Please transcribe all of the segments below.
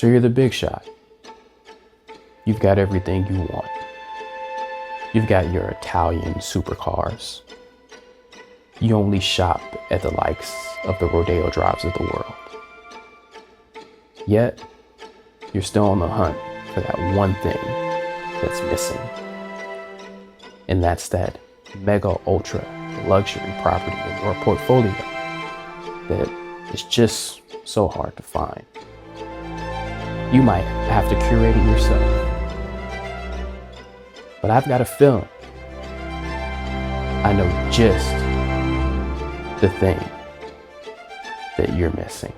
So you're the big shot. You've got everything you want. You've got your Italian supercars. You only shop at the likes of the rodeo drives of the world. Yet, you're still on the hunt for that one thing that's missing. And that's that mega ultra luxury property in your portfolio that is just so hard to find. You might have to curate it yourself. But I've got a feeling I know just the thing that you're missing.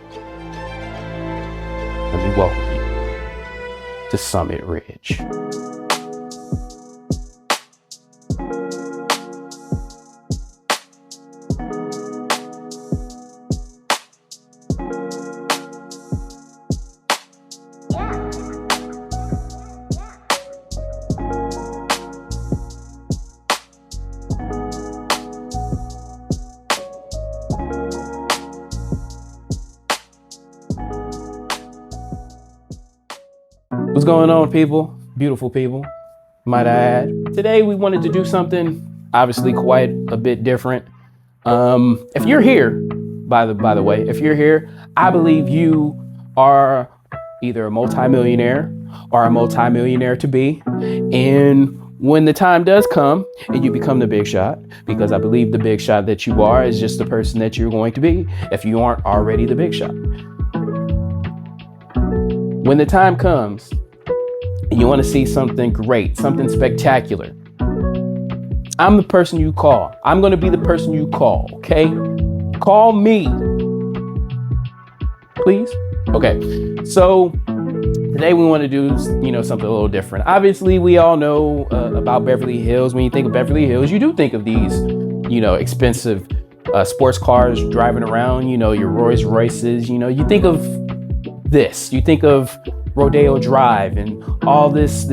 Let me welcome you to Summitridge. What's going on, people? Beautiful people, might I add. Today we wanted to do something obviously quite a bit different. If you're here, by the way, if you're here, I believe you are either a multimillionaire or a multimillionaire to be. And when the time does come and you become the big shot, because I believe the big shot that you are is just the person that you're going to be if you aren't already the big shot. When the time comes and you want to see something great, something spectacular, I'm the person you call. I'm going to be the person you call, okay? Call me, please. Okay, so today we want to do, something a little different. Obviously, we all know about Beverly Hills. When you think of Beverly Hills, you do think of these, expensive sports cars driving around, your Rolls Royces, you think of this, you think of Rodeo Drive and all this,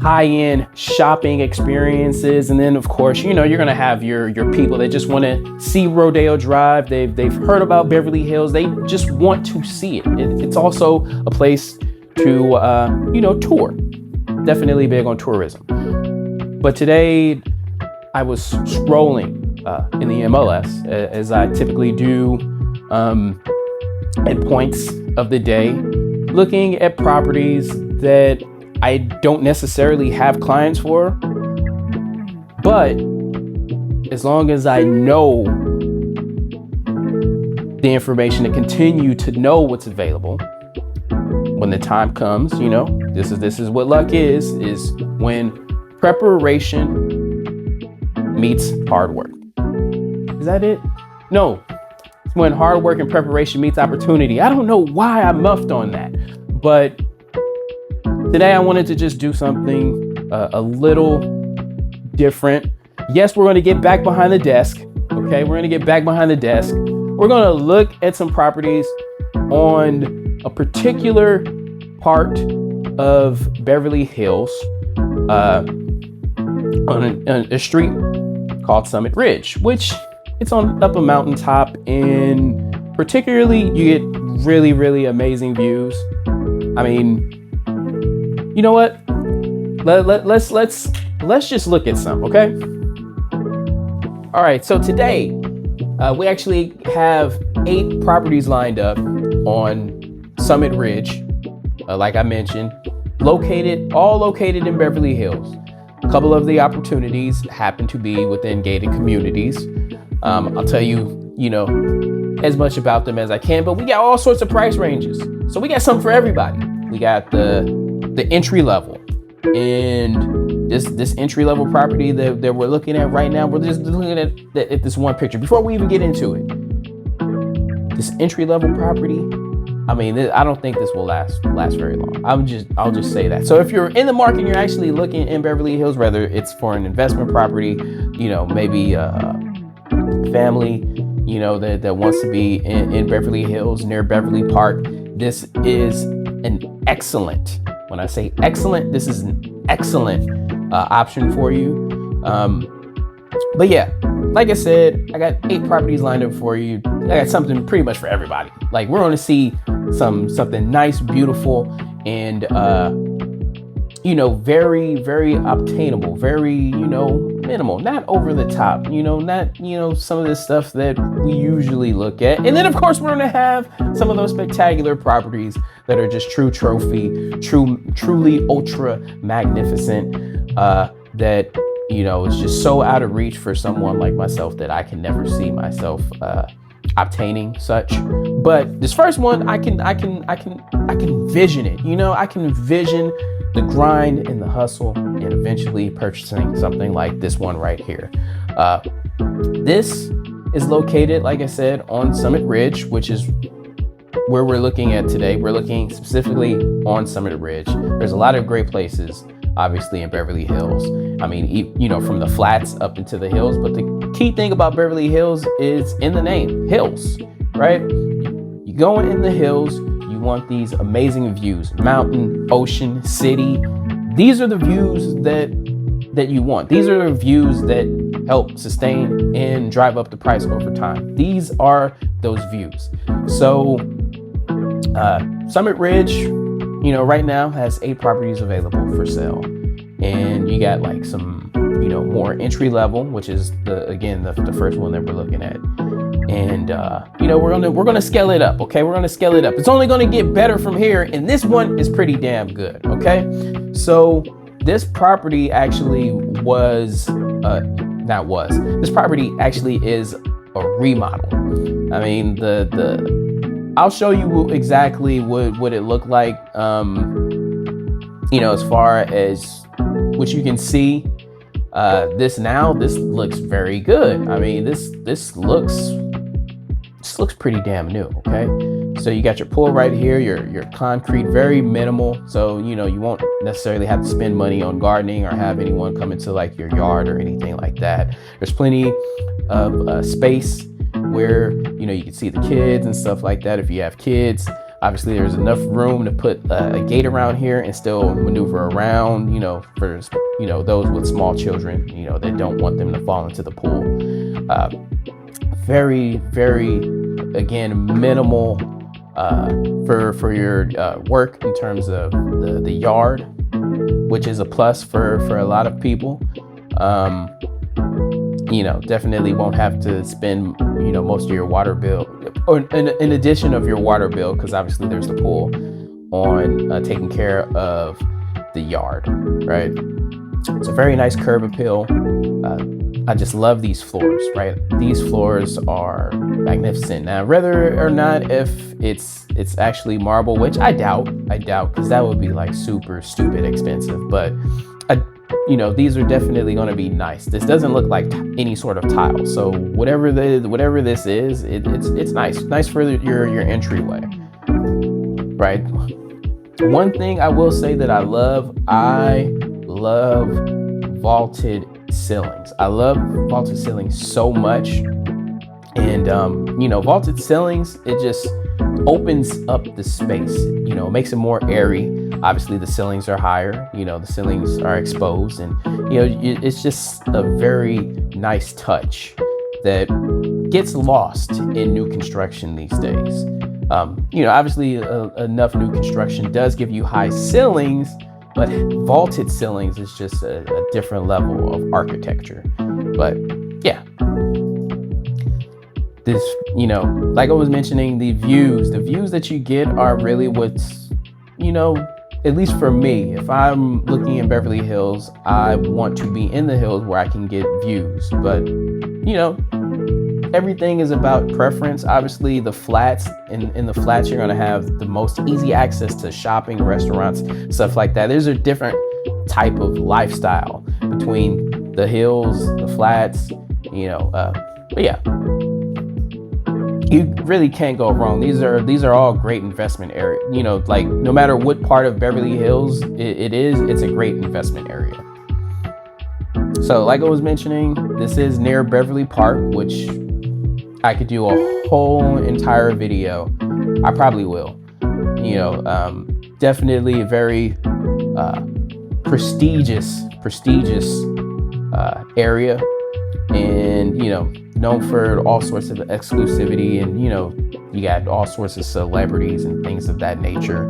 high-end shopping experiences. And then of course, you're going to have your people that just want to see Rodeo Drive. They've heard about Beverly Hills. They just want to see it. It's also a place to, tour. Definitely big on tourism. But today I was scrolling in the MLS as I typically do, at points of the day, looking at properties that I don't necessarily have clients for, but as long as I know the information to continue to know what's available, when the time comes, this is what luck is when preparation meets hard work. Is that it? No. When hard work and preparation meets opportunity. I don't know why I muffed on that, but today I wanted to just do something a little different. Yes, we're going to get back behind the desk. Okay, we're going to get back behind the desk. We're going to look at some properties on a particular part of Beverly Hills, on a street called Summitridge, which it's on up a mountaintop, and particularly you get really, really amazing views. I mean, you know what? Let's just look at some, okay? All right, so today we actually have 8 properties lined up on Summitridge, like I mentioned, all located in Beverly Hills. A couple of the opportunities happen to be within gated communities. I'll tell you, as much about them as I can, but we got all sorts of price ranges. So we got something for everybody. We got the entry level, and this entry level property that we're looking at right now, we're just looking at this one picture before we even get into it. This entry level property, I mean, I don't think this will last very long. I'll just say that. So if you're in the market and you're actually looking in Beverly Hills, whether it's for an investment property, maybe family, that wants to be in Beverly Hills near Beverly Park, this is an excellent, when I say excellent, this is an excellent option for you. But yeah, like I said, I got 8 properties lined up for you. I got something pretty much for everybody. Like, we're going to see something nice, beautiful, and very, very obtainable, very, minimal, not over the top, not, some of the stuff that we usually look at. And then of course we're going to have some of those spectacular properties that are just true trophy, truly ultra magnificent, that, is just so out of reach for someone like myself that I can never see myself, obtaining such. But this first one, I can vision it, I can envision the grind and the hustle and eventually purchasing something like this one right here. This is located, like I said, on Summit Ridge, which is where we're looking at today. We're looking specifically on Summit Ridge. There's a lot of great places, obviously, in Beverly Hills. I mean, from the flats up into the hills. But the key thing about Beverly Hills is in the name, hills, right? You go in the hills, you want these amazing views, mountain, ocean, city. These are the views that you want. These are the views that help sustain and drive up the price over time. These are those views. So Summit Ridge, right now has 8 properties available for sale. And you got like some, more entry level, which is the first one that we're looking at. And we're gonna scale it up, okay? We're gonna scale it up. It's only gonna get better from here, and this one is pretty damn good, okay? So this property actually this property actually is a remodel. I mean, I'll show you exactly what it looked like, as far as what you can see. This looks very good. I mean, this looks pretty damn new, okay? So you got your pool right here, your concrete, very minimal. So, you won't necessarily have to spend money on gardening or have anyone come into like your yard or anything like that. There's plenty of space where, you can see the kids and stuff like that if you have kids. Obviously, there's enough room to put a gate around here and still maneuver around, for, those with small children, that don't want them to fall into the pool. Very, very, again, minimal for your work in terms of the yard, which is a plus for a lot of people. Definitely won't have to spend, most of your water bill, or in addition of your water bill, because obviously there's the pool, on taking care of the yard, right? It's a very nice curb appeal. I just love these floors, right? These floors are magnificent. Now, whether or not if it's actually marble, which I doubt, because that would be like super stupid expensive, but these are definitely going to be nice. This doesn't look like any sort of tile. So whatever this is, it's nice for your entryway, right? One thing I will say that I love vaulted ceilings. I love vaulted ceilings so much. And, vaulted ceilings, it just opens up the space, makes it more airy. Obviously the ceilings are higher, the ceilings are exposed, and, it's just a very nice touch that gets lost in new construction these days. Obviously enough new construction does give you high ceilings, but vaulted ceilings is just a different level of architecture. But yeah, this, like I was mentioning, the views that you get are really what's, at least for me, if I'm looking in Beverly Hills, I want to be in the hills where I can get views. But, everything is about preference. Obviously, the flats, in the flats, you're going to have the most easy access to shopping, restaurants, stuff like that. There's a different type of lifestyle between the hills, the flats, but yeah. You really can't go wrong. These are all great investment area. Like no matter what part of Beverly Hills it's a great investment area. So like I was mentioning, this is near Beverly Park, which I could do a whole entire video. I probably will. Definitely a very prestigious area, and known for all sorts of exclusivity, and you got all sorts of celebrities and things of that nature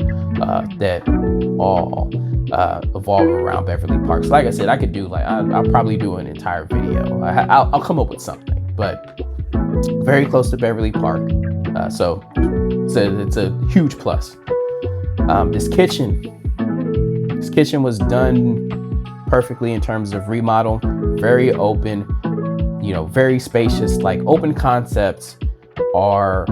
that all evolve around Beverly Park. So like I said, I could do I'll probably do an entire video. I'll come up with something, but very close to Beverly Park, so it's a huge plus. This kitchen was done perfectly in terms of remodel. Very open, very spacious. Like open concepts are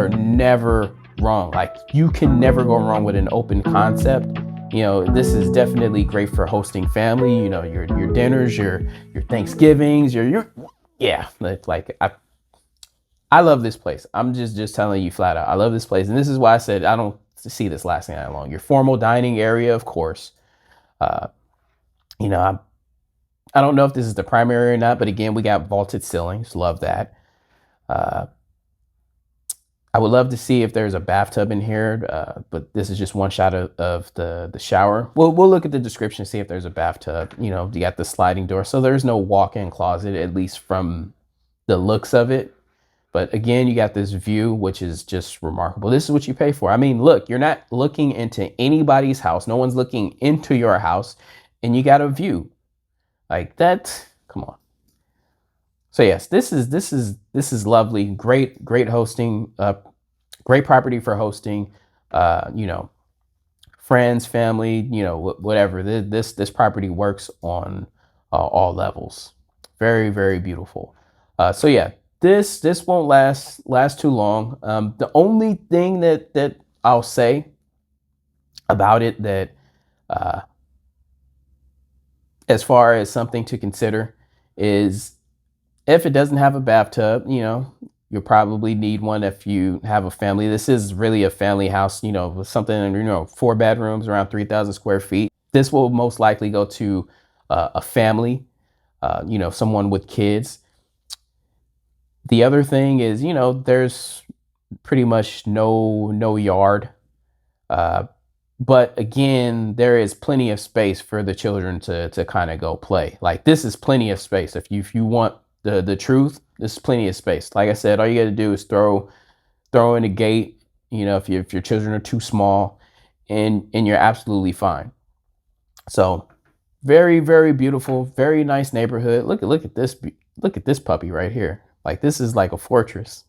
never wrong. Like you can never go wrong with an open concept. This is definitely great for hosting family, your dinners, your Thanksgivings, I love this place. I'm just telling you flat out. I love this place. And this is why I said I don't see this lasting that long. Your formal dining area, of course. I don't know if this is the primary or not, but again, we got vaulted ceilings. Love that. I would love to see if there's a bathtub in here, but this is just one shot of the shower. We'll look at the description, see if there's a bathtub. You got the sliding door. So there's no walk-in closet, at least from the looks of it. But again, you got this view, which is just remarkable. This is what you pay for. I mean, look, you're not looking into anybody's house. No one's looking into your house, and you got a view like that. Come on. So yes, this is lovely. Great hosting. Great property for hosting. Friends, family. Whatever. This property works on all levels. Very, very beautiful. So yeah. This won't last too long. The only thing that I'll say about it that as far as something to consider is if it doesn't have a bathtub, you'll probably need one if you have a family. This is really a family house, with something, 4 bedrooms, around 3,000 square feet. This will most likely go to a family, someone with kids. The other thing is, there's pretty much no yard. But again, there is plenty of space for the children to kind of go play. Like this is plenty of space. If you want the truth, this is plenty of space. Like I said, all you got to do is throw in a gate, if your children are too small, and you're absolutely fine. So very, very beautiful, very nice neighborhood. Look at this puppy right here. Like this is like a fortress.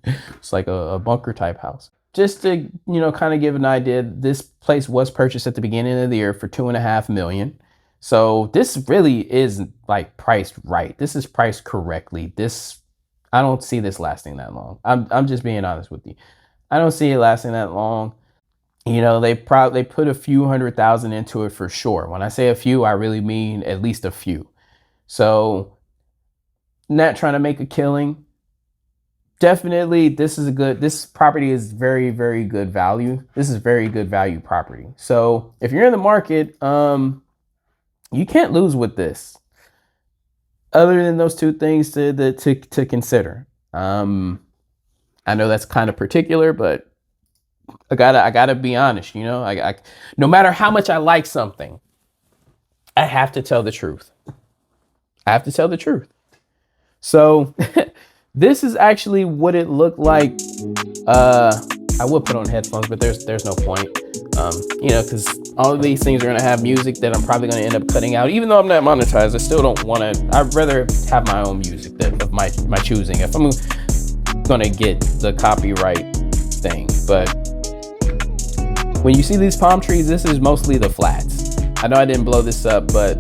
It's like a bunker type house. Just to, kind of give an idea, this place was purchased at the beginning of the year for $2.5 million. So this really is like priced right. This is priced correctly. I don't see this lasting that long. I'm just being honest with you. I don't see it lasting that long. They put a few $100,000 into it for sure. When I say a few, I really mean at least a few. So not trying to make a killing. Definitely, this property is very, very good value. This is very good value property. So if you're in the market, you can't lose with this. Other than those two things to consider. I know that's kind of particular, but I gotta be honest. I no matter how much I like something, I have to tell the truth. I have to tell the truth. So this is actually what it looked like. I would put on headphones, but there's no point. Because all of these things are gonna have music that I'm probably gonna end up cutting out. Even though I'm not monetized, I still don't want to. I'd rather have my own music of my choosing if I'm gonna get the copyright thing. But when you see these palm trees, this is mostly the flats. I know I didn't blow this up, but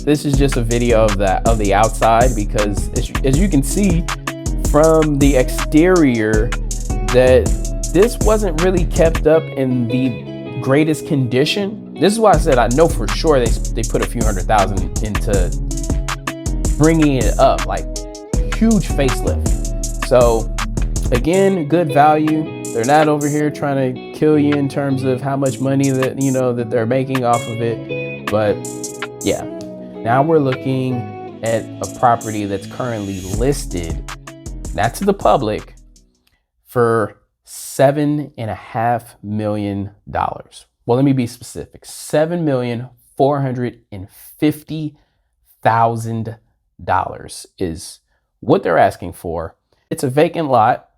this is just a video of the outside, because as you can see from the exterior, that this wasn't really kept up in the greatest condition. This is why I said I know for sure they put a few $100,000 into bringing it up, like huge facelift. So again, good value. They're not over here trying to kill you in terms of how much money that they're making off of it. But yeah. Now we're looking at a property that's currently listed, not to the public, for $7.5 million. Well, let me be specific. $7,450,000. is what they're asking for. It's a vacant lot,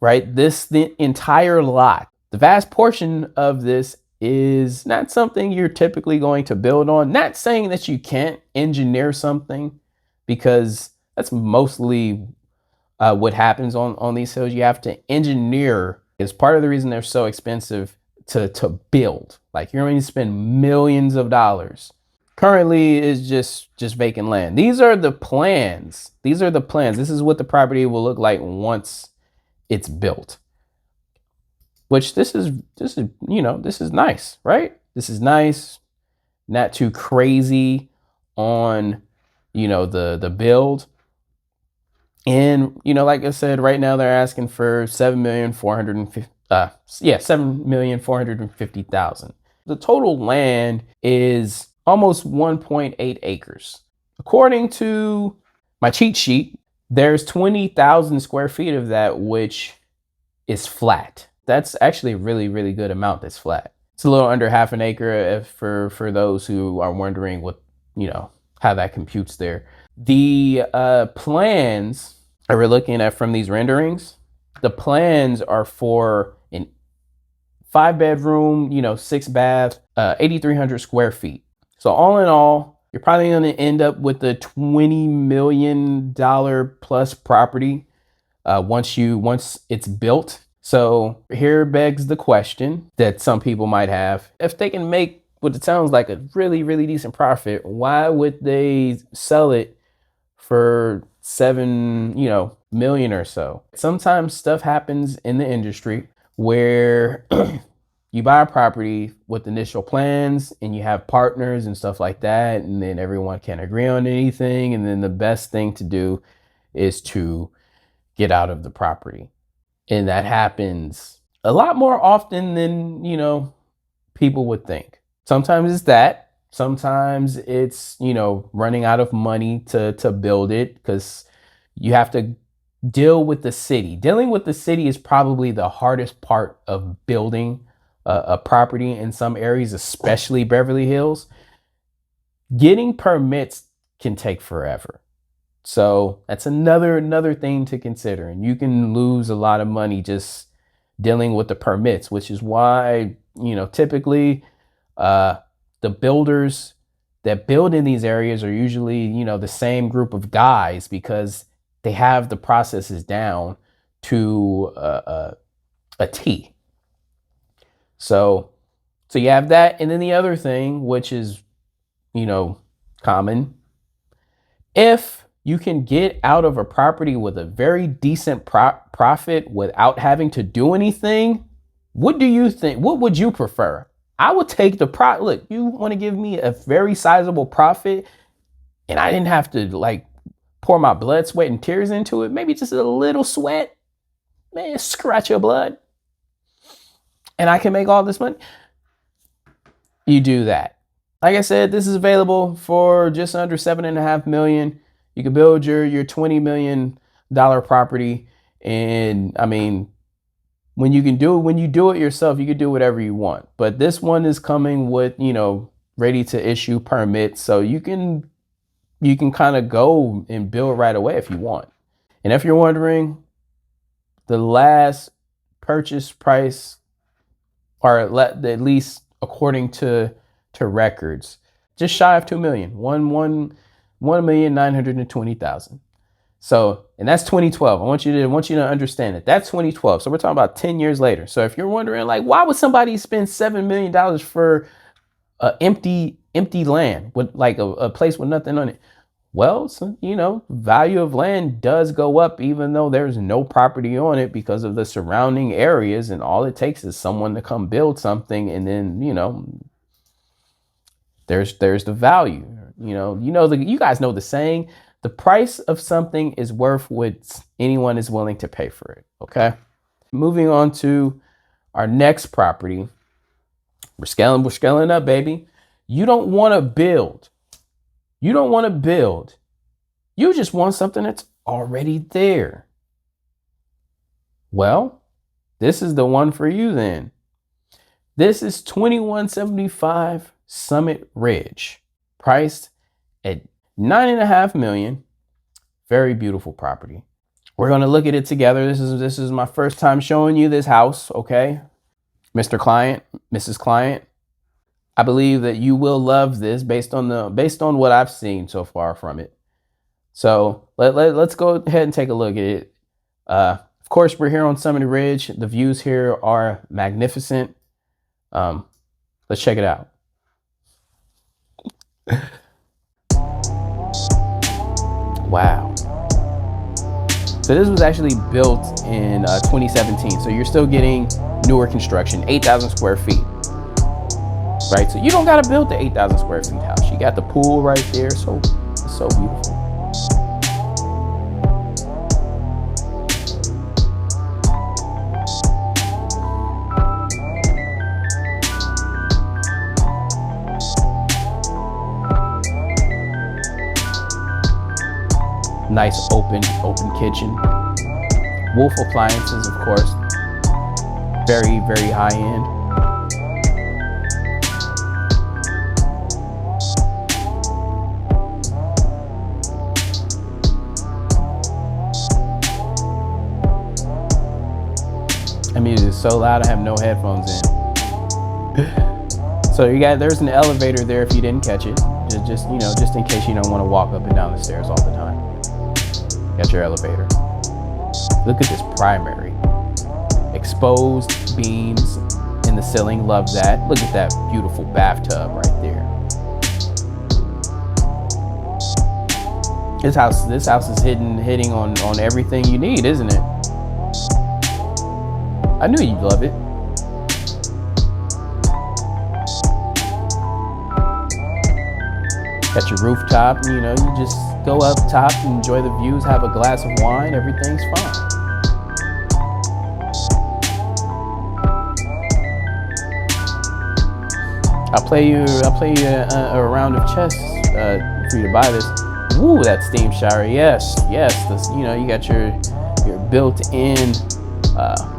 right? The entire lot, the vast portion of this is not something you're typically going to build on. Not saying that you can't engineer something, because that's mostly what happens on these hills. You have to engineer. Is part of the reason they're so expensive to build. Like, you're going to spend millions of dollars. Currently is just vacant land. These are the plans. These are the plans. This is what the property will look like once it's built. Which this is this is nice, right? This is nice. Not too crazy on the build. And like I said, right now they're asking for 7,450,000. The total land is almost 1.8 acres. According to my cheat sheet, there's 20,000 square feet of that which is flat. That's actually a really, really good amount that's flat. It's a little under half an acre for those who are wondering what, how that computes there. The plans that we're looking at from these renderings, the plans are for an 5-bedroom, 6-bath, 8,300 square feet. So all in all, you're probably going to end up with a $20 million plus property once it's built. So here begs the question that some people might have: if they can make what it sounds like a really, really decent profit, why would they sell it for $7 million or so? Sometimes stuff happens in the industry where you buy a property with initial plans and you have partners and stuff like that, and then everyone can't agree on anything, and then the best thing to do is to get out of the property. And that happens a lot more often than people would think. Sometimes it's that. Sometimes it's running out of money to build it, because you have to deal with the city. Dealing with the city is probably the hardest part of building a property in some areas, especially Beverly Hills. Getting permits can take forever. So that's another thing to consider, and you can lose a lot of money just dealing with the permits, which is why typically the builders that build in these areas are usually the same group of guys, because they have the processes down to a T. So you have that, and then the other thing, which is common, if you can get out of a property with a very decent profit without having to do anything, what do you think? What would you prefer? I would take the profit. Look, you want to give me a very sizable profit and I didn't have to pour my blood, sweat, and tears into it. Maybe just a little sweat, man, scratch your blood, and I can make all this money. You do that. Like I said, this is available for just under $7.5 million. You can build your $20 million property. And I mean, when you do it yourself, you can do whatever you want. But this one is coming with, ready to issue permits. So you can kind of go and build right away if you want. And if you're wondering, the last purchase price, or at least according to records, just shy of 2 million, 1,920,000. So, and that's 2012. I want you to understand that that's 2012. So we're talking about 10 years later. So if you're wondering, why would somebody spend $7 million for empty land with a place with nothing on it? Well, so, value of land does go up even though there's no property on it, because of the surrounding areas, and all it takes is someone to come build something, and then there's the value. You guys know the saying: the price of something is worth what anyone is willing to pay for it. Okay. Moving on to our next property. We're scaling up, baby. You don't want to build. You just want something that's already there. Well, this is the one for you then. This is 2175 Summit Ridge, priced at 9.5 million. Very beautiful property. We're going to look at it together. This is my first time showing you this house. Okay, Mr. Client, Mrs. Client, I believe that you will love this based on what I've seen so far from it. So let's go ahead and take a look at it. Of course, we're here on Summitridge. The views here are magnificent. Let's check it out. Wow. So this was actually built in 2017. So you're still getting newer construction, 8,000 square feet. Right, so you don't gotta build the 8,000 square feet house. You got the pool right there, so it's so beautiful. Nice open kitchen. Wolf appliances, of course. Very, very high end. I mean, it's so loud I have no headphones in. So there's an elevator there if you didn't catch it. Just in case you don't want to walk up and down the stairs all the time. Got your elevator. Look at this primary. Exposed beams in the ceiling, love that. Look at that beautiful bathtub right there. This house is hitting on everything you need, isn't it? I knew you'd love it. Got your rooftop, you just go up top and enjoy the views, have a glass of wine, everything's fine. I'll play you a round of chess for you to buy this. Woo, that steam shower, yes. This, you got your built-in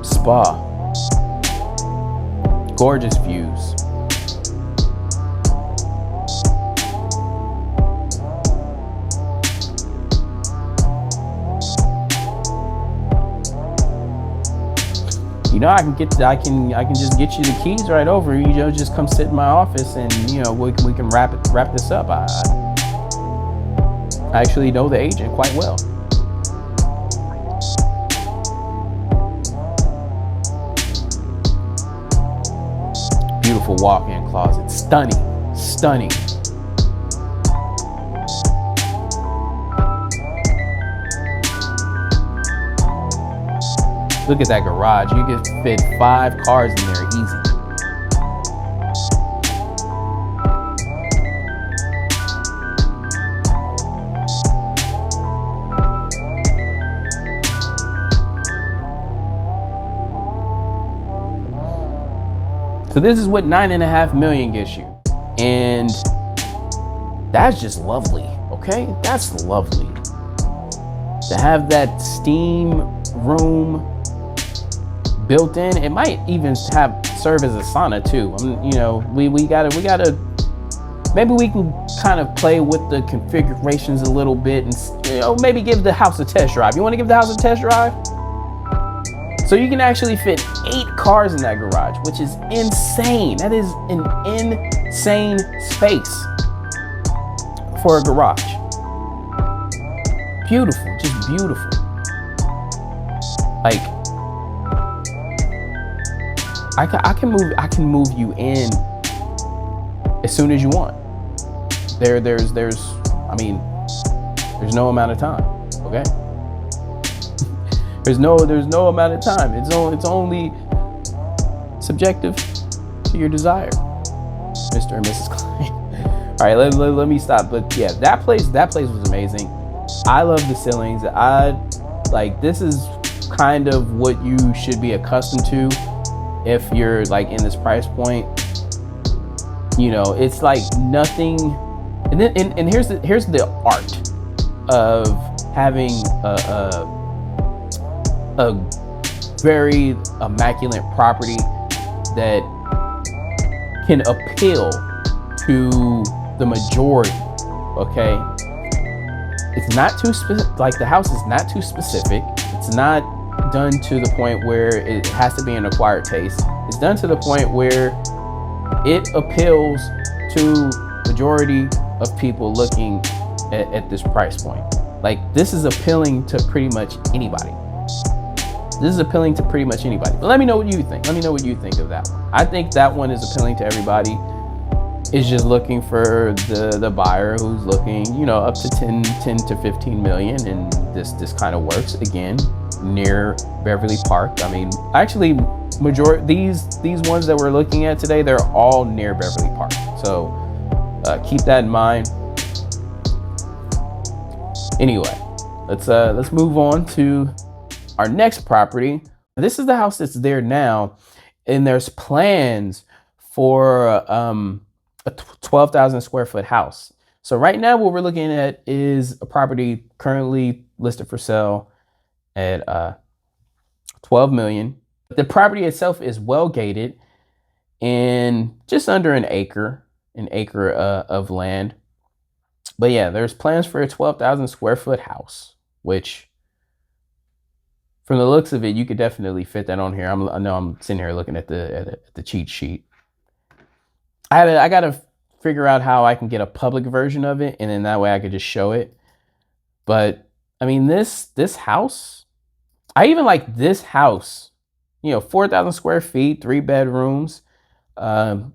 spa. Gorgeous views. I can just get you the keys right over. Just come sit in my office and we can wrap this up. I actually know the agent quite well. Beautiful walk-in closet, stunning. Look at that garage. You can fit 5 cars in there easy. So this is what 9.5 million gets you. And that's just lovely, okay? That's lovely. To have that steam room built in, it might even serve as a sauna too. We gotta maybe we can kind of play with the configurations a little bit and maybe give the house a test drive. You want to give the house a test drive? So you can actually fit 8 cars in that garage, which is insane. That is an insane space for a garage. Beautiful, just beautiful. Like, I can move you in as soon as you want. There's no amount of time, okay? There's no amount of time. It's only subjective to your desire, Mr. and Mrs. Klein. All right, let me stop. But yeah, that place was amazing. I love the ceilings. This is kind of what you should be accustomed to if you're like in this price point. It's like nothing. And then and here's the art of having a very immaculate property that can appeal to the majority, okay? It's not too like the house is not too specific. It's not done to the point where it has to be an acquired taste. It's done to the point where it appeals to majority of people looking at this price point. Like, this is appealing to pretty much anybody. This is appealing to pretty much anybody. But let me know what you think. Let me know what you think of that one. I think that one is appealing to everybody. It's just looking for the buyer who's looking, you know, up to 10 to 15 million. And this kind of works, again, near Beverly Park. I mean, actually, these ones that we're looking at today, they're all near Beverly Park. So keep that in mind. Anyway, let's move on to our next property. This is the house that's there now, and there's plans for a 12,000 square foot house. So right now what we're looking at is a property currently listed for sale at 12 million. The property itself is well gated in just under an acre of land. But yeah, there's plans for a 12,000 square foot house, which from the looks of it, you could definitely fit that on here. I know I'm sitting here looking at the cheat sheet. I got to figure out how I can get a public version of it, and then that way I could just show it. But I mean, this house, I even like this house, you know, 4,000 square feet, 3 bedrooms, you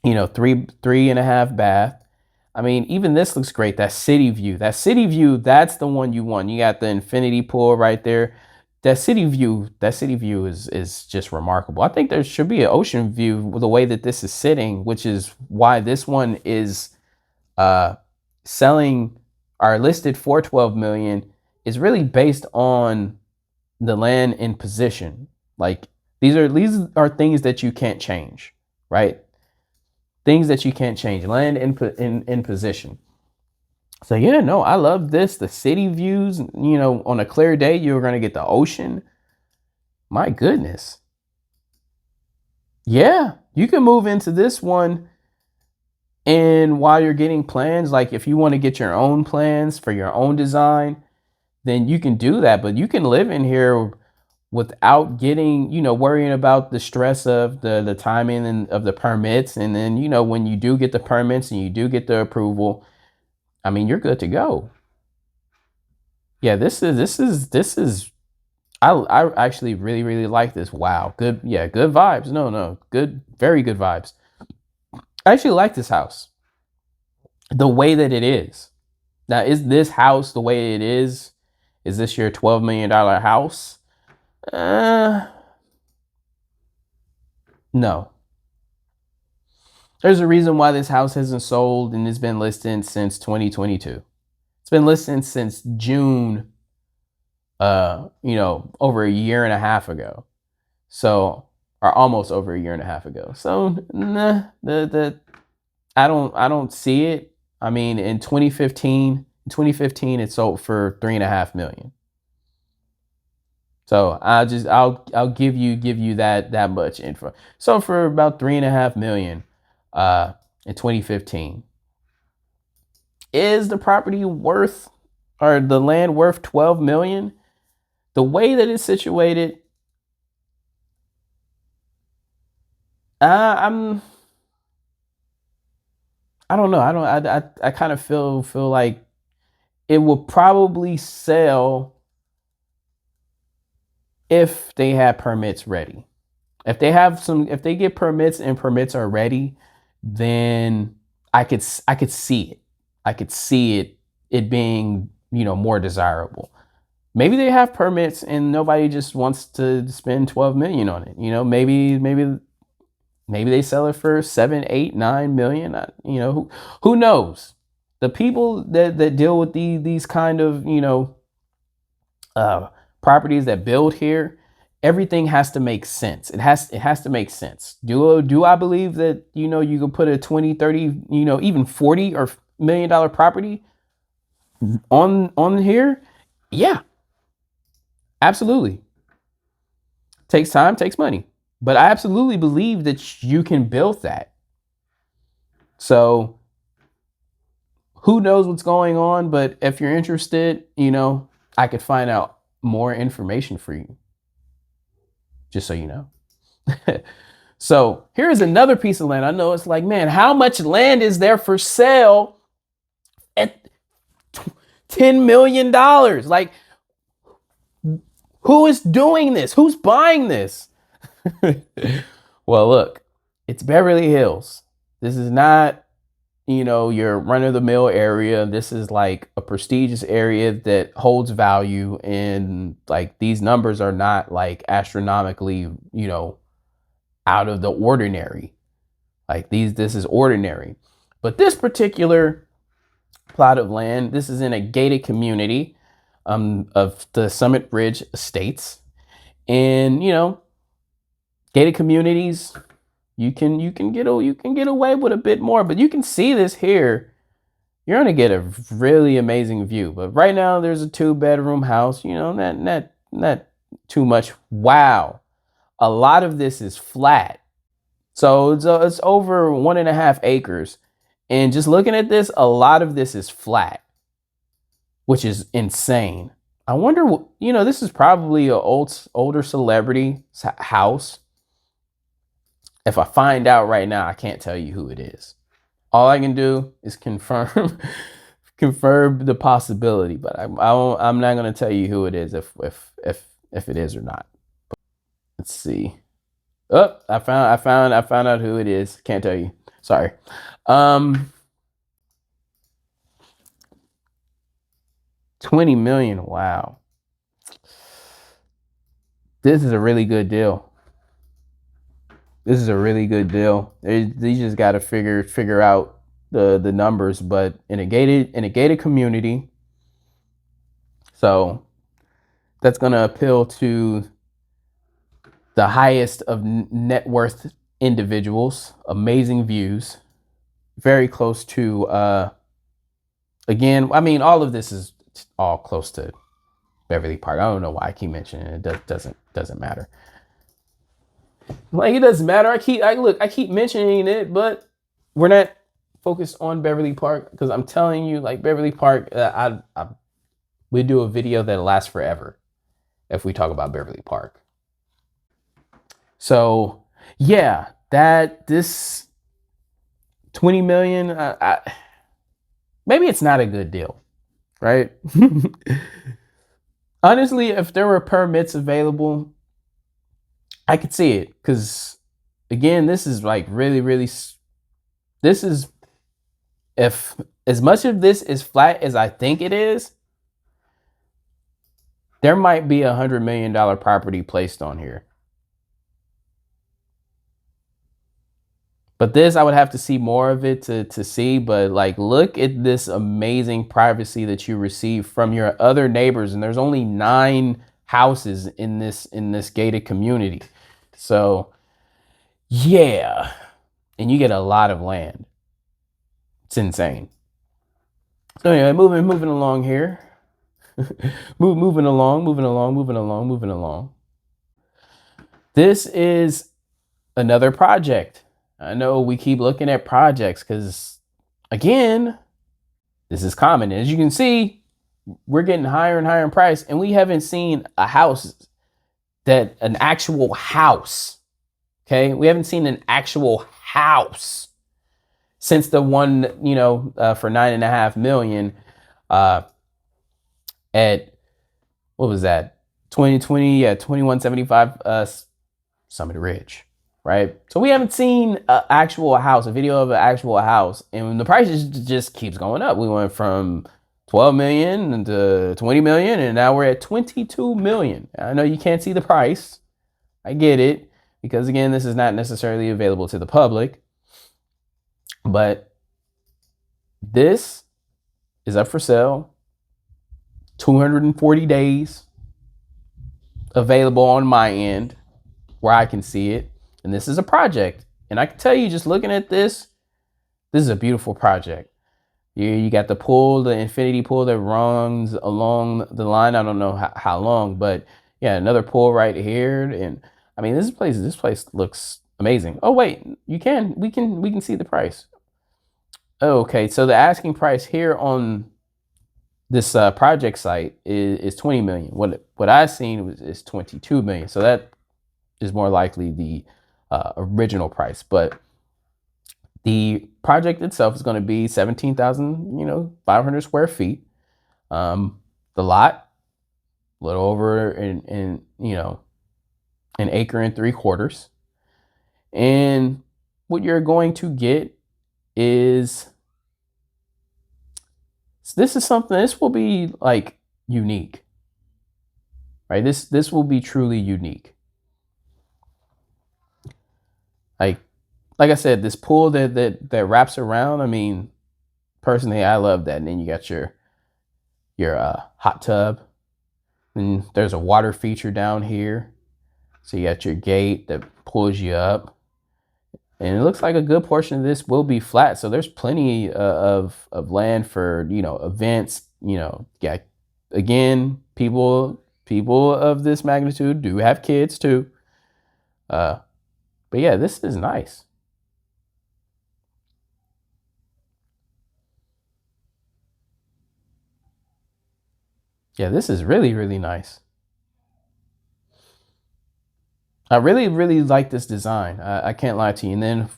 know, three and a half bath. I mean, even this looks great. That city view, that's the one you want. You got the infinity pool right there. That city view is just remarkable. I think there should be an ocean view with the way that this is sitting, which is why this one is selling or listed for 12 million, is really based on the land in position. Like, these are things that you can't change, right? Things that you can't change. Land in position. So yeah, no, I love this. The city views, you know, on a clear day, you're going to get the ocean. My goodness. Yeah, you can move into this one. And while you're getting plans, like if you want to get your own plans for your own design, then you can do that. But you can live in here without getting, you know, worrying about the stress of the timing and of the permits. And then, you know, when you do get the permits and you do get the approval, I mean, you're good to go. Yeah, this is I actually really like this. Wow. Good. Yeah, good vibes. No, good, very good vibes. I actually like this house the way that it is. Now, is this house the way it is? Is this your $12 million house? No. There's a reason why this house hasn't sold and it's been listed since 2022. It's been listed since June, you know, over a year and a half ago. So, or almost over a year and a half ago. So, nah, I don't see it. I mean, in 2015, it sold for $3.5 million. So I'll give you that much info. So for about $3.5 million, in 2015, is the property worth, or the land worth 12 million? The way that it's situated, I don't know. I kind of feel like it will probably sell if they have permits ready. If they get permits and permits are ready, then I could see it. I could see it being, you know, more desirable. Maybe they have permits and nobody just wants to spend 12 million on it. You know, maybe they sell it for 7, 8, 9 million. You know, who knows? The people that deal with these kind of, you know, properties that build here, everything has to make sense. It has to make sense. Do I believe that, you know, you can put a 20, 30, you know, even 40 or $1 million property on here? Yeah, absolutely. Takes time, takes money. But I absolutely believe that you can build that. So who knows what's going on, but if you're interested, I could find out more information for you, just so you know. So here's another piece of land. I know it's like, man, how much land is there for sale at $10 million? Like, who is doing this? Who's buying this? Well, look, it's Beverly Hills. This is not, your run-of-the-mill area. This is like a prestigious area that holds value, and like these numbers are not like astronomically, out of the ordinary. Like this is ordinary. But this particular plot of land, this is in a gated community of the Summitridge Estates. And, gated communities, you can get away with a bit more, but you can see this here. You're gonna get a really amazing view. But right now there's a 2-bedroom house, not too much. Wow. A lot of this is flat. So it's over 1.5 acres. And just looking at this, a lot of this is flat, which is insane. I wonder, this is probably an older celebrity house. If I find out right now, I can't tell you who it is. All I can do is confirm the possibility, but I'm not going to tell you who it is if it is or not. Let's see. Oh, I found out who it is. Can't tell you. Sorry. 20 million. Wow. This is a really good deal. This is a really good deal. They just got to figure out the numbers, but in a gated community. So that's going to appeal to the highest of net worth individuals. Amazing views. Very close to, again, I mean, all of this is all close to Beverly Park. I don't know why I keep mentioning it. It doesn't matter. Like, it doesn't matter. I keep mentioning it, but we're not focused on Beverly Park, because I'm telling you, like, Beverly Park, we do a video that'll last forever if we talk about Beverly Park. So yeah, this 20 million, maybe it's not a good deal, right? Honestly, if there were permits available, I could see it, because again, this is like really, this is, if as much of this is flat as I think it is, there might be $100 million property placed on here. But this, I would have to see more of it to see. But like, look at this amazing privacy that you receive from your other neighbors. And there's only 9 houses in this gated community. So yeah, and you get a lot of land. It's insane. So anyway, moving along here. moving along. This is another project. I know we keep looking at projects because, again, this is common. As you can see, we're getting higher and higher in price, and we haven't seen an actual house. Okay, we haven't seen an actual house since the one, for $9.5 million, at, what was that? 2020, 2175, Summitridge. Right. So we haven't seen an actual house, a video of an actual house. And the price just keeps going up. We went from 12 million to 20 million, and now we're at 22 million. I know you can't see the price. I get it, because again, this is not necessarily available to the public. But this is up for sale. 240 days available on my end where I can see it. And this is a project. And I can tell you, just looking at this is a beautiful project. You got the pool, the infinity pool that runs along the line. I don't know how long, but yeah, another pool right here. And I mean, this place looks amazing. Oh wait, we can see the price. Okay, so the asking price here on this project site is 20 million. What I've seen is 22 million. So that is more likely the original price. But the project itself is going to be 17,500 square feet. The lot, a little over an acre and 3/4. And what you're going to get is, this will be like unique, right? This will be truly unique. Like I said, this pool that wraps around. I mean, personally, I love that. And then you got your hot tub, and there's a water feature down here. So you got your gate that pulls you up, and it looks like a good portion of this will be flat. So there's plenty of land for events. Yeah, again, people of this magnitude do have kids too. But yeah, this is nice. Yeah, this is really, really nice. I really, really like this design. I can't lie to you. And then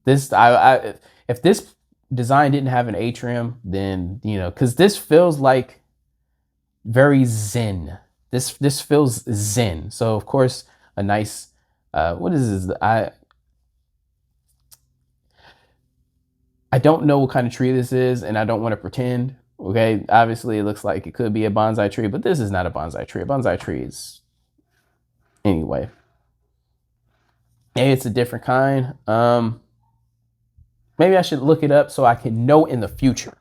if this design didn't have an atrium, then because this feels like very zen. This feels zen. So of course, a nice what is this? I don't know what kind of tree this is, and I don't want to pretend. Okay, obviously it looks like it could be a bonsai tree, but this is not a bonsai tree. A bonsai tree is, anyway. Maybe it's a different kind. Maybe I should look it up so I can know in the future.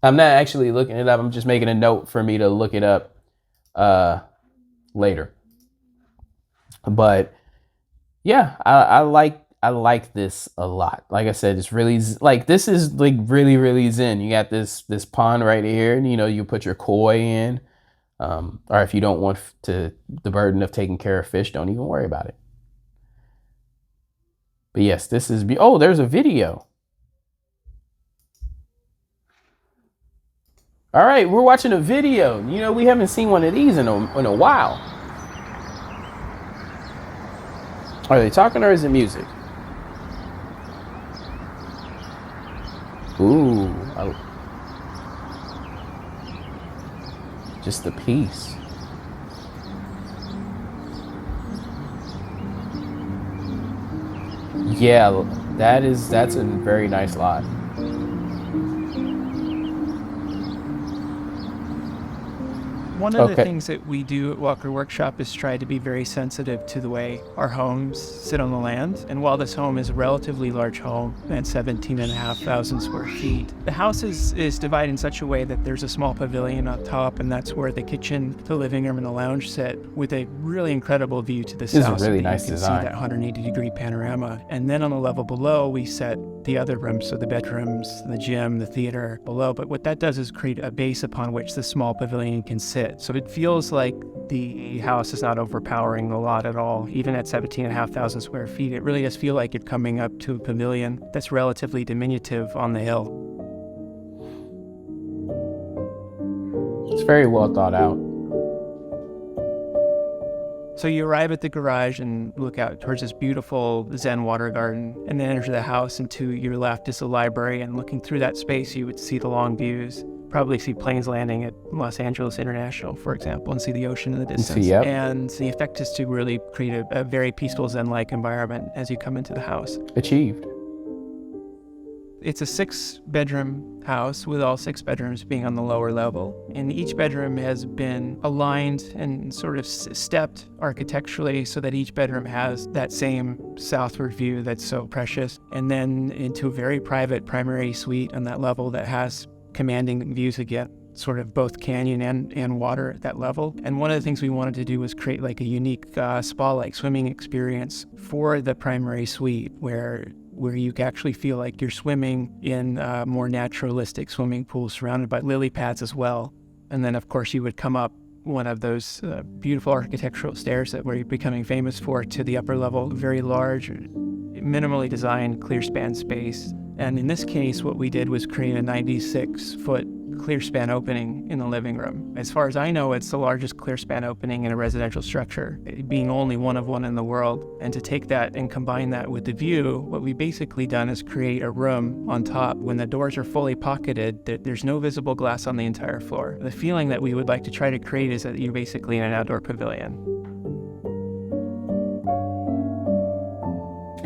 I'm not actually looking it up. I'm just making a note for me to look it up later. But yeah, I like this a lot. Like I said, it's really this is like really, really zen. You got this pond right here, and you put your koi in. Or if you don't want the burden of taking care of fish, don't even worry about it. But yes, this is, oh, there's a video. All right, we're watching a video. We haven't seen one of these in a while. Are they talking or is it music? Ooh, just the piece. Yeah, that's a very nice lot. One of the things that we do at Walker Workshop is try to be very sensitive to the way our homes sit on the land. And while this home is a relatively large home at 17,500 square feet, the house is divided in such a way that there's a small pavilion on top, and that's where the kitchen, the living room, and the lounge sit, with a really incredible view to the south. This is a really nice design. See that 180-degree panorama. And then on the level below, we set the other rooms, so the bedrooms, the gym, the theater below. But what that does is create a base upon which the small pavilion can sit. So it feels like the house is not overpowering the lot at all. Even at 17,500 square feet, it really does feel like you're coming up to a pavilion that's relatively diminutive on the hill. It's very well thought out. So you arrive at the garage and look out towards this beautiful Zen water garden, and then enter the house, and to your left is the library, and looking through that space you would see the long views. Probably see planes landing at Los Angeles International, for example, and see the ocean in the distance. Yep. And the effect is to really create a very peaceful Zen-like environment as you come into the house. Achieved. It's a 6-bedroom house with all 6 bedrooms being on the lower level. And each bedroom has been aligned and sort of stepped architecturally so that each bedroom has that same southward view that's so precious. And then into a very private primary suite on that level that has commanding views again, sort of both canyon and water at that level. And one of the things we wanted to do was create like a unique spa-like swimming experience for the primary suite where you actually feel like you're swimming in a more naturalistic swimming pool surrounded by lily pads as well. And then, of course, you would come up one of those beautiful architectural stairs that we're becoming famous for to the upper level. Very large, minimally designed clear span space. And in this case, what we did was create a 96-foot clear span opening in the living room. As far as I know, it's the largest clear span opening in a residential structure, being only one of one in the world. And to take that and combine that with the view, what we basically done is create a room on top. When the doors are fully pocketed, there's no visible glass on the entire floor. The feeling that we would like to try to create is that you're basically in an outdoor pavilion.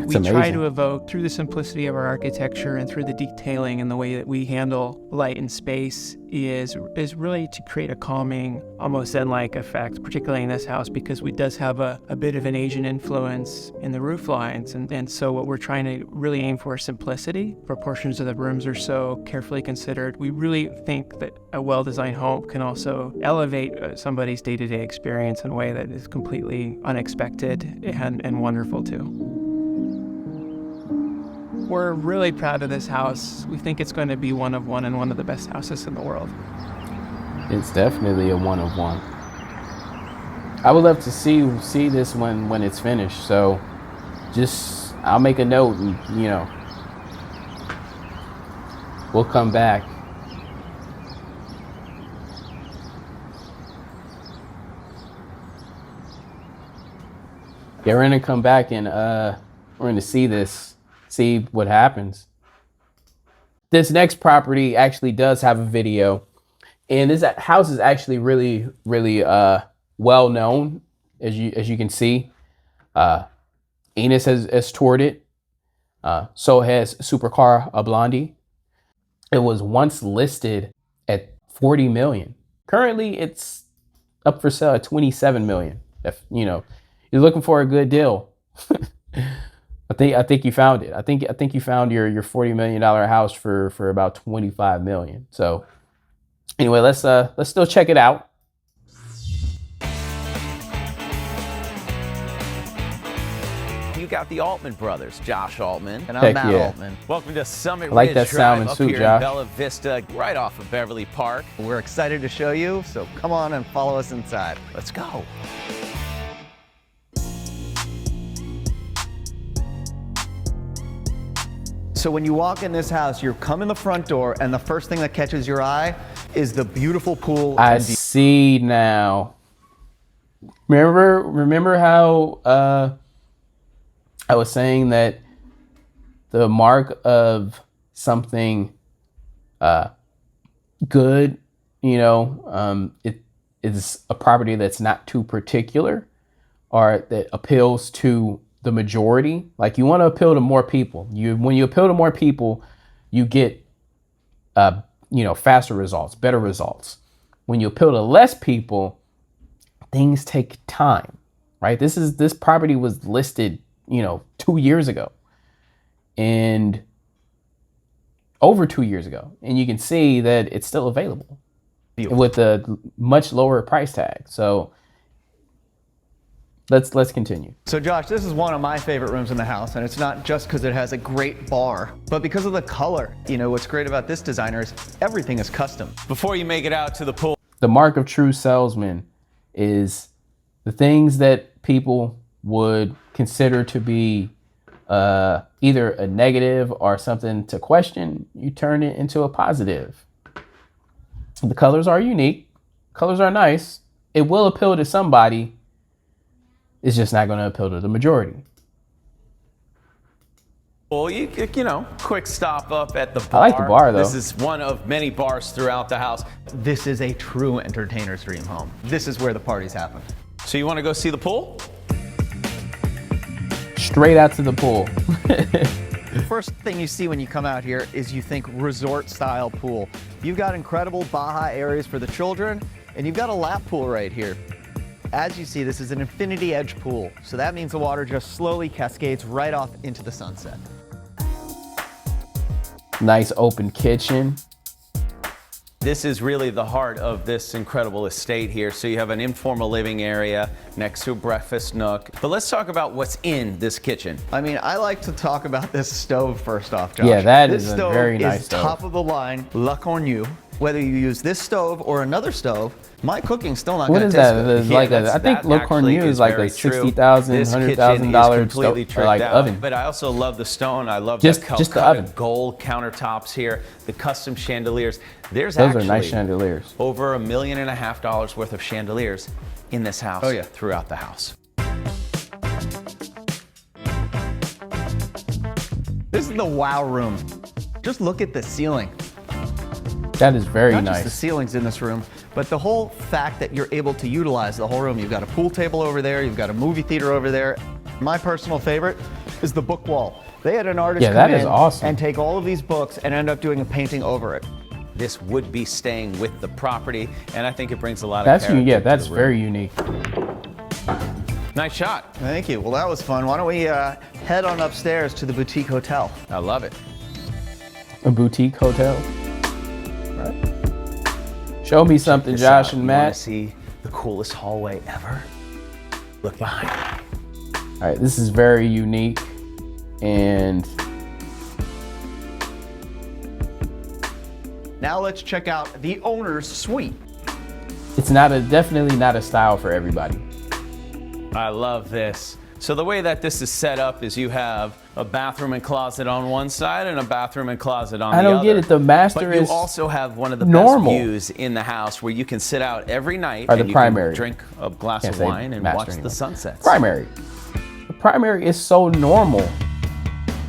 We try to evoke, through the simplicity of our architecture and through the detailing and the way that we handle light and space, is really to create a calming, almost zen-like effect, particularly in this house, because it does have a bit of an Asian influence in the roof lines. And so what we're trying to really aim for is simplicity. Proportions of the rooms are so carefully considered. We really think that a well-designed home can also elevate somebody's day-to-day experience in a way that is completely unexpected and wonderful too. We're really proud of this house. We think it's going to be one of one and one of the best houses in the world. It's definitely a one of one. I would love to see this when it's finished. So just, I'll make a note and, we'll come back. Yeah, we're gonna come back and we're gonna see what happens. This next property actually does have a video, and this house is actually really well known, as you can see. Enos has toured it. So has Supercar Blondie. It was once listed at 40 million. Currently, it's up for sale at 27 million. If you're looking for a good deal. I think you found it. I think you found your $40 million house for about 25 million. So anyway, let's still check it out. You got the Altman brothers, Josh Altman, and I'm Matt Altman. Welcome to Summitridge like that Drive sound up suit, here Josh. in Bella Vista, right off of Beverly Park. We're excited to show you, so come on and follow us inside. Let's go. So when you walk in this house, you come in the front door, and the first thing that catches your eye is the beautiful pool. I see now. Remember how I was saying that the mark of something good, it is a property that's not too particular, or that appeals to the majority. Like, you want to appeal to more people. When you appeal to more people, you get faster results, better results. When you appeal to less people, things take time, right? This property was listed 2 years ago, and over 2 years ago, and you can see that it's still available with a much lower price tag. So let's continue. So Josh, this is one of my favorite rooms in the house, and it's not just because it has a great bar, but because of the color. What's great about this designer is everything is custom. Before you make it out to the pool, the mark of true salesman is the things that people would consider to be either a negative or something to question, you turn it into a positive. The colors are unique. Colors are nice. It will appeal to somebody. It's just not going to appeal to the majority. well, quick stop up at the bar. I like the bar, though. This is one of many bars throughout the house. This is a true entertainer's dream home. This is where the parties happen. So you want to go see the pool? Straight out to the pool. The first thing you see when you come out here is you think resort-style pool. You've got incredible Baja areas for the children, and you've got a lap pool right here. As you see, this is an infinity edge pool, so that means the water just slowly cascades right off into the sunset. Nice open kitchen. This is really the heart of this incredible estate here. So you have an informal living area next to a breakfast nook. But let's talk about what's in this kitchen. I mean, I like to talk about this stove first off, Josh. Yeah, that this is a stove very nice is stove. top of the line, La Cornue. whether you use this stove or another stove, my cooking's still not What going is to taste that? good. It's Yeah, like that's- I think that Le actually Cornu is like very a true. $60,000, This kitchen is $100,000 completely tricked like out. oven. But I also love the stone. I love Just the the Calcutta oven. gold countertops here, the custom chandeliers. There's Those actually are nice chandeliers. over $1.5 million worth of chandeliers in this house. Oh, yeah. Throughout the house. This is the wow room. Just look at the ceiling. That is very Not nice. just the ceilings in this room, but the whole fact that you're able to utilize the whole room. You've got a pool table over there, you've got a movie theater over there. My personal favorite is the book wall. They had an artist Yeah, come that in is awesome. and take all of these books and end up doing a painting over it. This would be staying with the property, and I think it brings a lot of That's character yeah, to that's the room. very unique. Nice shot. Thank you. Well, that was fun. Why don't we head on upstairs to the boutique hotel? I love it. A boutique hotel. Right. Show me something, This Josh out. and You wanna Matt. see the coolest hallway ever? Look behind. All right, this is very unique, and Now let's check out the owner's suite. it's definitely not a style for everybody. I love this. So the way that this is set up is you have a bathroom and closet on one side and a bathroom and closet on the I other. don't get it. The master But you is also have one of the normal. best views in the house where you can sit out every night Or the and you primary. can drink a glass Can't of say wine and master watch anymore. the sunsets. Primary. The primary is so normal,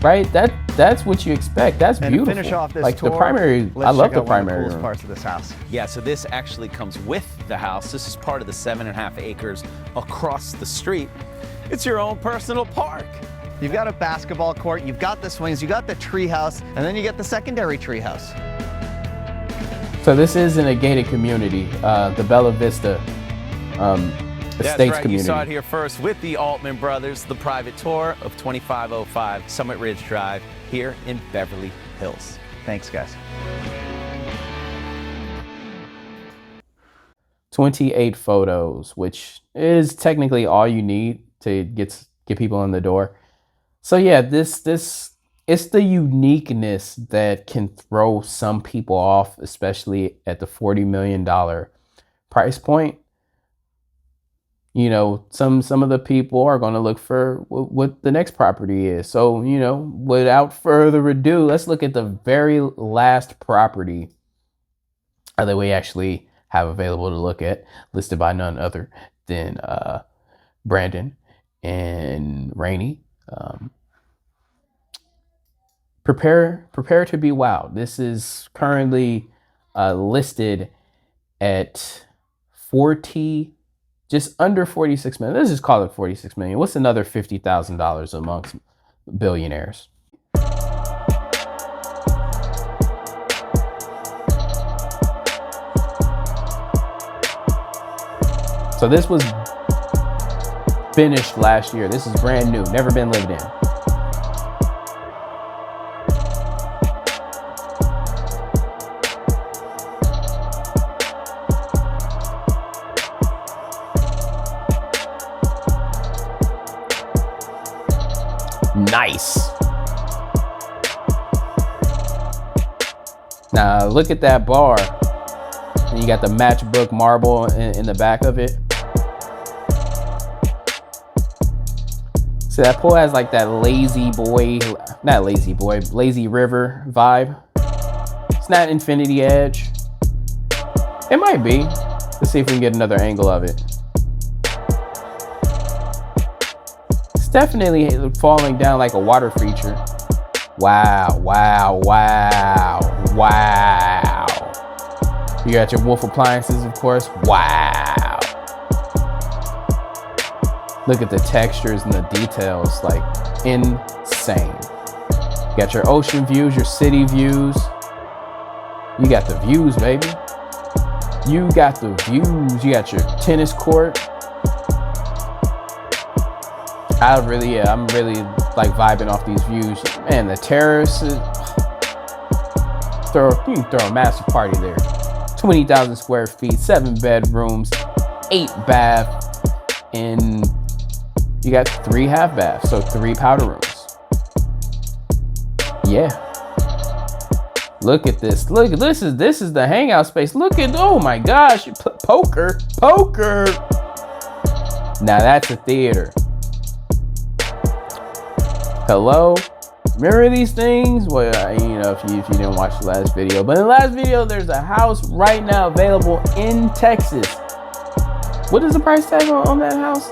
right? That's what you expect. That's And beautiful. to finish off this like tour, the primary, let's I love check the out one of primary coolest room. parts of this house. Yeah, so this actually comes with the house. This is part of the 7.5 acres across the street. It's your own personal park. You've got a basketball court, you've got the swings, you got the tree house, and then you get the secondary tree house. So this is in a gated community, the Bella Vista That's Estates right, community. you saw it here first with the Altman brothers, the private tour of 2505 Summitridge Drive here in Beverly Hills. Thanks, guys. 28 photos, which is technically all you need to get people in the door. So yeah, this it's the uniqueness that can throw some people off, especially at the $40 million price point. You know, some of the people are going to look for what the next property is. So, you know, without further ado, let's look at the very last property that we actually have available to look at, listed by none other than Brandon and Rainey. Prepare to be wowed. This is currently listed at just under 46 million. Let's just call it 46 million. What's another $50,000 amongst billionaires? So this was finished last year. This is brand new, never been lived in. Nice. Now look at that bar. And you got the matchbook marble in the back of it. So that pool has like that lazy river vibe. It's not Infinity Edge. It might be. Let's see if we can get another angle of it. It's definitely falling down like a water feature. Wow, wow, wow, wow. You got your Wolf appliances, of course. Wow. Look at the textures and the details, like insane. You got your ocean views, your city views. You got the views, baby. You got the views. You got your tennis court. I'm really like vibing off these views. Man, the terraces. You can throw a massive party there. 20,000 square feet, 7 bedrooms, 8 baths, and you got 3 half baths, so 3 powder rooms. Yeah. Look at this. Look, this is the hangout space. Look at, oh my gosh, poker. Now that's a theater. Hello? Remember these things? Well, if you didn't watch the last video. But in the last video, there's a house right now available in Texas. What is the price tag on that house?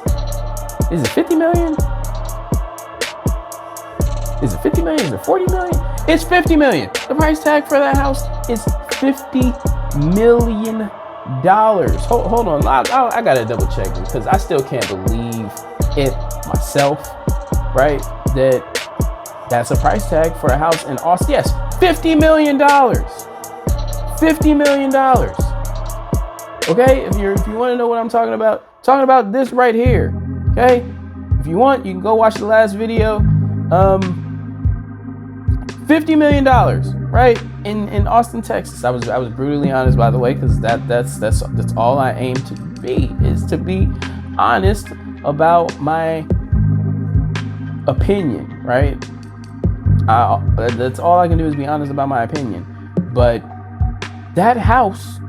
Is it 50 million? Is it 50 million? Is it 40 million? It's 50 million. The price tag for that house is $50 million. Hold on. I gotta double check because I still can't believe it myself, right? That's a price tag for a house in Austin. Yes, $50 million. $50 million. Okay, if you want to know what I'm talking about this right here. Okay, if you want, you can go watch the last video. $50 million, right? In Austin, Texas. I was brutally honest, by the way, because that's all I aim to be, is to be honest about my opinion, right? That's all I can do is be honest about my opinion. But that house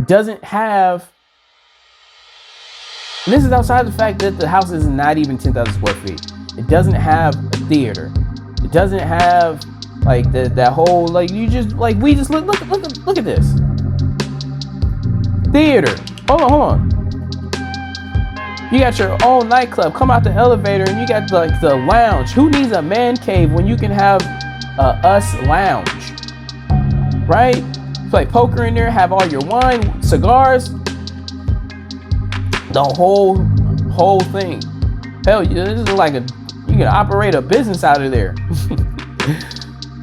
doesn't have, and this is outside the fact that the house is not even 10,000 square feet. It doesn't have a theater. It doesn't have like that whole, like, you just, like, we just look at this theater. Hold on. You got your own nightclub. Come out the elevator and you got like the lounge. Who needs a man cave when you can have us lounge, right? Play poker in there, have all your wine, cigars, the whole thing. Hell, this is like you can operate a business out of there.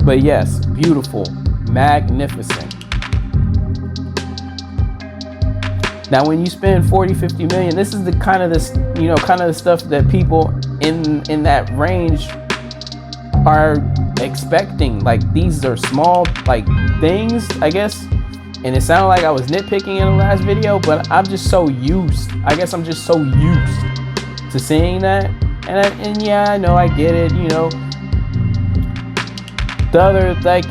But yes, beautiful, magnificent. Now, when you spend 40, 50 million, this is the kind of the stuff that people in that range are expecting. Like, these are small, like, things, I guess. And it sounded like I was nitpicking in the last video, but I'm just so used. I guess I'm just so used to seeing that. And yeah, I know, I get it, The other, like,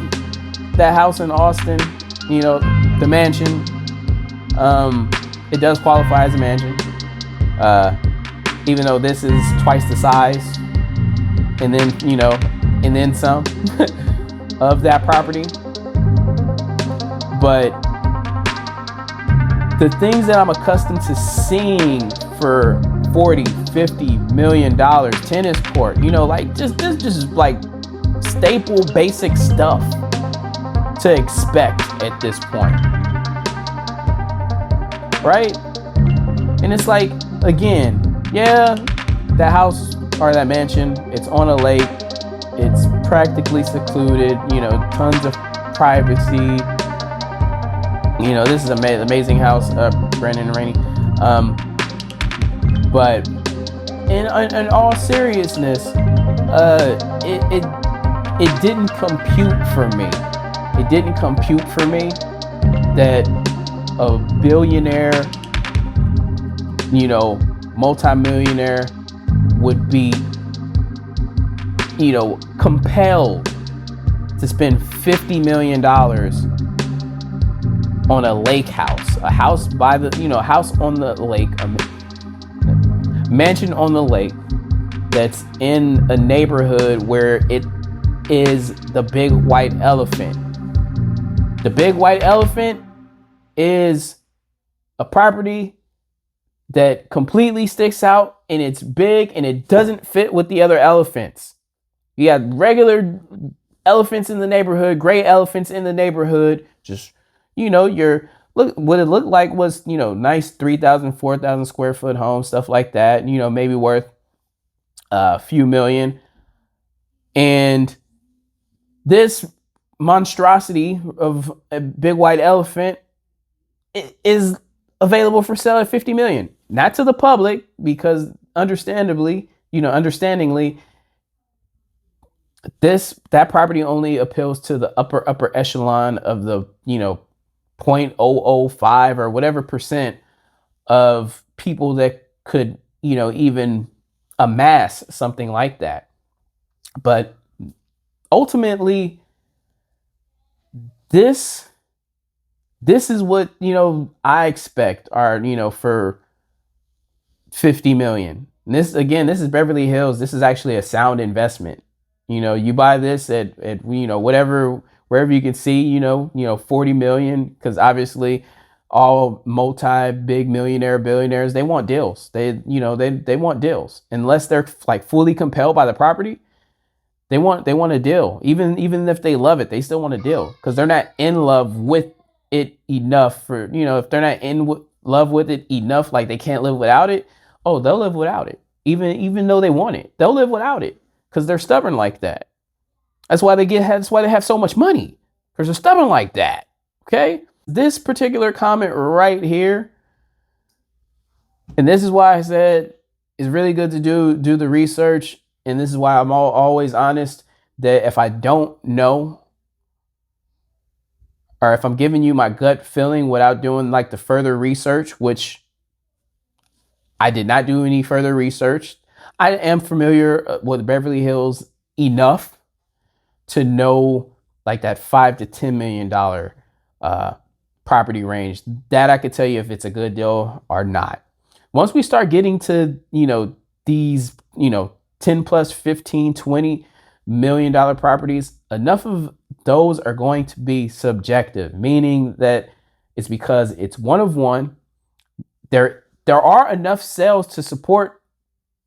that house in Austin, the mansion, it does qualify as a mansion, even though this is twice the size, and then some of that property. But the things that I'm accustomed to seeing for 40, 50 million dollars, tennis court, like just like staple basic stuff to expect at this point. Right? And it's like, again, yeah, that house or that mansion, it's on a lake, it's practically secluded, tons of privacy. This is an amazing house, Brandon and Rainey. But in all seriousness, it didn't compute for me. It didn't compute for me that a billionaire, multimillionaire would be, compelled to spend $50 million on a lake house, a house by the, house on the lake, a mansion on the lake that's in a neighborhood where it is the big white elephant. The big white elephant is a property that completely sticks out, and it's big and it doesn't fit with the other elephants. You got regular elephants in the neighborhood, gray elephants in the neighborhood. Just, what it looked like was, nice 3,000, 4,000 square foot homes, stuff like that, maybe worth a few million. And this monstrosity of a big white elephant is available for sale at 50 million. Not to the public, because understandingly, that property only appeals to the upper echelon of the, 0.005 or whatever percent of people that could, even amass something like that. But ultimately, This is what, I expect are, for 50 million. And this, again, this is Beverly Hills. This is actually a sound investment. You buy this at whatever, wherever you can see, 40 million, because obviously all big millionaire billionaires, they want deals. They want deals. Unless they're like fully compelled by the property, they want a deal. Even if they love it, they still want a deal, because they're not in love with it enough for, if they're not in love with it enough, like they can't live without it. Oh, they'll live without it. Even though they want it, they'll live without it, because they're stubborn like that. That's why they have so much money, because they're stubborn like that. Okay. This particular comment right here, and this is why I said it's really good to do the research. And this is why I'm always honest, that if I don't know, or if I'm giving you my gut feeling without doing like the further research, which I did not do any further research. I am familiar with Beverly Hills enough to know like that $5 to $10 million property range, that I could tell you if it's a good deal or not. Once we start getting to, these, 10 plus 15, $20 million properties, enough of those are going to be subjective, meaning that it's because it's one of one. There are enough sales to support,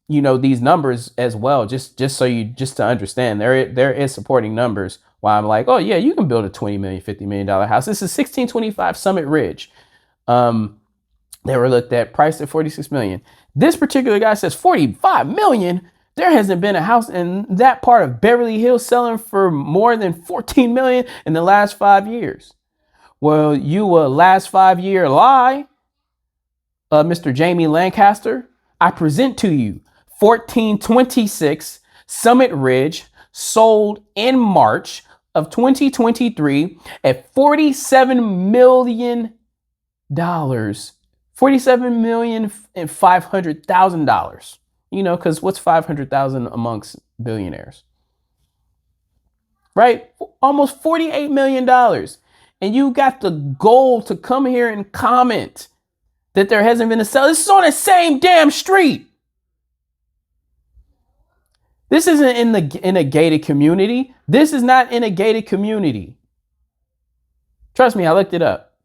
these numbers as well. Just to understand, there is supporting numbers. Why I'm like, oh yeah, you can build a $20 million, $50 million house. This is 1625 Summit Ridge. They were looked at, priced at 46 million. This particular guy says 45 million. There hasn't been a house in that part of Beverly Hills selling for more than 14 million in the last 5 years. Well, you a last 5 year lie, Mr. Jamie Lancaster. I present to you 1426 Summit Ridge, sold in March of 2023 at $47 million. $47,500,000. Because what's 500,000 amongst billionaires? Right? Almost $48 million. And you got the goal to come here and comment that there hasn't been a sale. This is on the same damn street. This isn't in a gated community. This is not in a gated community. Trust me, I looked it up.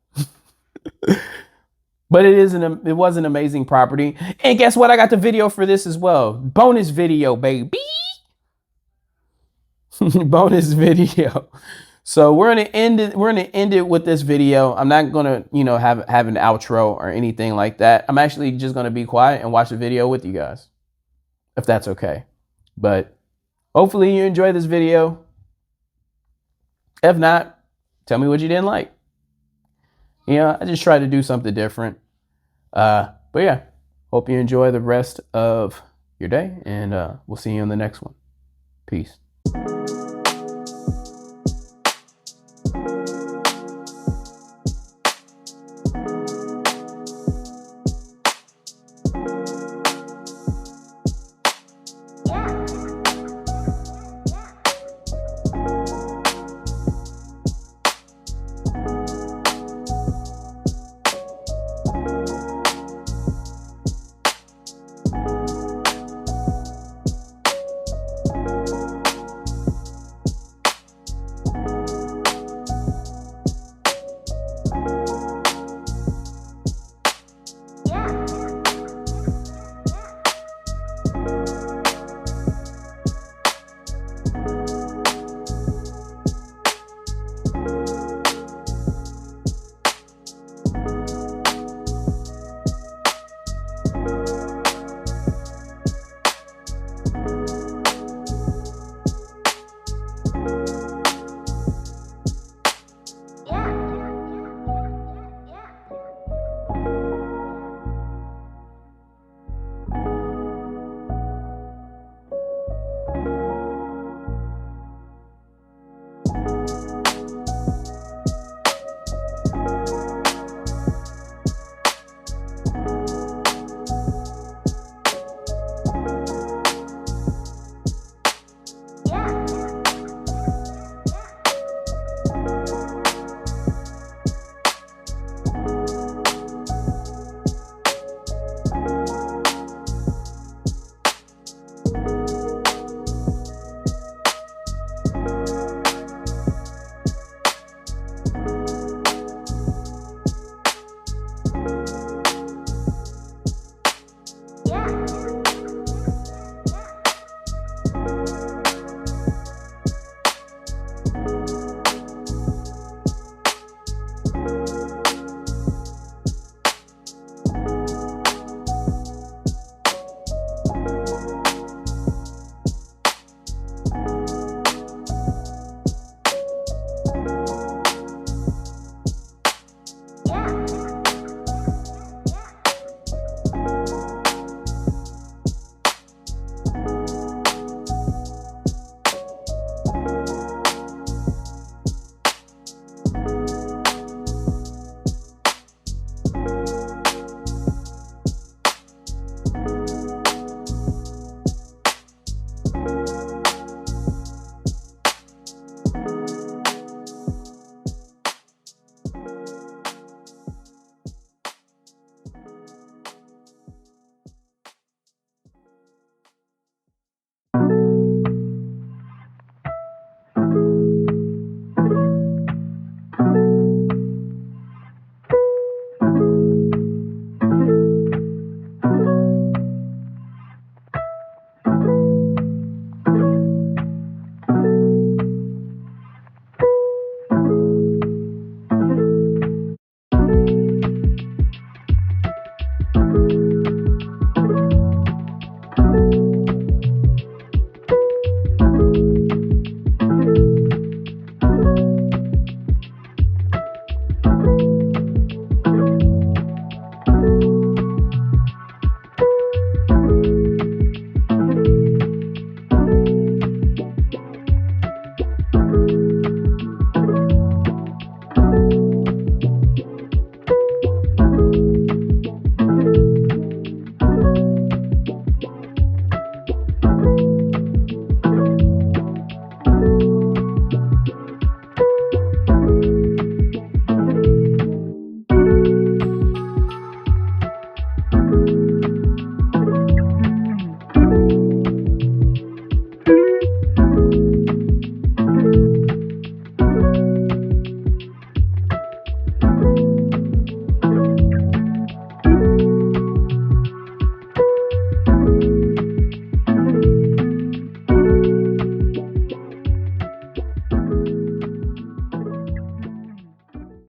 But it was an amazing property. And guess what? I got the video for this as well. Bonus video, baby. Bonus video. So we're gonna end it with this video. I'm not gonna, have an outro or anything like that. I'm actually just gonna be quiet and watch the video with you guys, if that's okay. But hopefully you enjoy this video. If not, tell me what you didn't like. I just tried to do something different. But yeah, hope you enjoy the rest of your day, and we'll see you on the next one. Peace.